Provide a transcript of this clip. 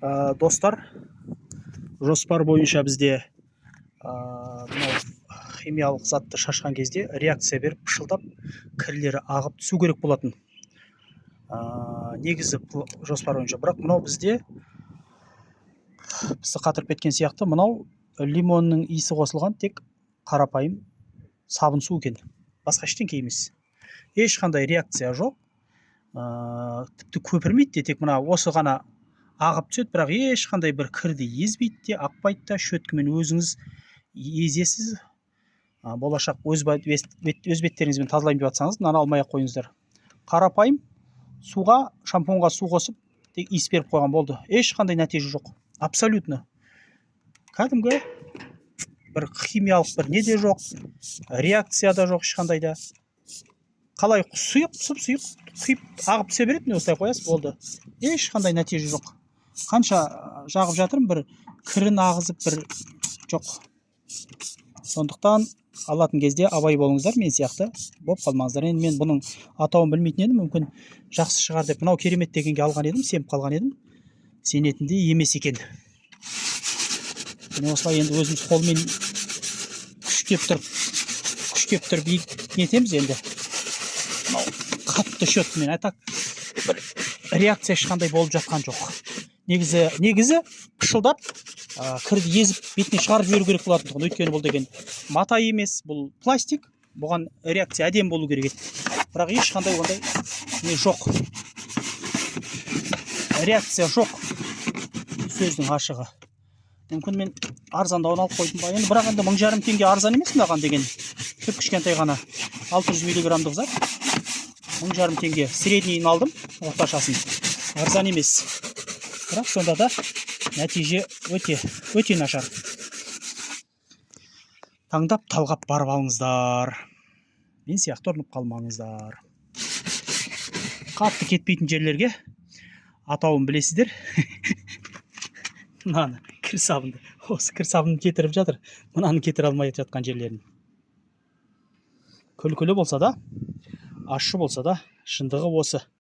Достар, жоспар бойынша бізде мынау химиялық затты шашқан кезде реакция беріп пышылдап кірлері ағып түсу керек болатын. Негізі жоспар бойынша, бірақ мынау бізді қатырып кеткен сияқты. Мынау лимонның иісі қосылған тек қарапайым сабын су екен, басқа ештеңе емес. Ешқандай реакция жоқ, тіпті көпірмейді де, тек мына осы ғана ағып түседі, бірақ ешқандай бір кірді езбейді де, ақпайды да. Шөткімен өзіңіз езесіз, болашақ өз беттеріңізбен тазалаймын деп жатсаңыз, мынаны алмай ақ қойыңыздар. Қарапайым суға, шампунға су қосып тек иіс беріп қойған болды. Ешқандай нәтиже жоқ, абсолютно. Кәдімгі бір химиялық бір не де жоқ, реакция да жоқ ешқандай да. Қалай сұйық, сұп-сұйық құйып ағып түсе береді, осылай қоясыз, болды. Ешқандай нәтиже жоқ. Қанша жағып жатырмын, бір кірін ағызып бір жоқ. Сондықтан алатын кезде абай болыңыздар, мен сияқты болып қалмаңыздар. Енді мен бұның атауын білмейтін едім, мүмкін жақсы шығар деп мынау керемет дегенге алған едім, сеніп қалған едім. Сенетіндей емес екен. Осылай енді өзіміз қолмен күштеп тұрып нетеміз енді. Қатты шөткімен, айтақ бір реакция ешқандай болып жатқан жоқ. Негізі пышылдап кірді езіп бетіне шығарып жіберу керек болатын тұғын. Өйткені бұл деген мата емес, бұл пластик. Бұған реакция әдем болу керек еді. Бірақ ешқандай ондай не жоқ. Реакция жоқ. Сөздің ашығы. Мүмкін мен арзандауын алып қойдым ба. Енді бірақ енді 1,5 теңге арзан емес маған деген. Кішкентай ғана 600 миллиграммдық зат. 1,5 теңге среднейін алдым, орташасын. Арзан емес. Бірақ сонда да нәтиже өте нашар. Таңдап талғап барып алыңыздар. Мен сияқты ұрынып қалмаңыздар. Қатты кетпейтін жерлерге атауын білесіздер. Мынаны кір сабынды. Осы кір сабынды кетіріп жатыр. Мынаны кетіре алмай жатқан жерлерін. Күлкілі болса да, ащы болса да, шындығы осы.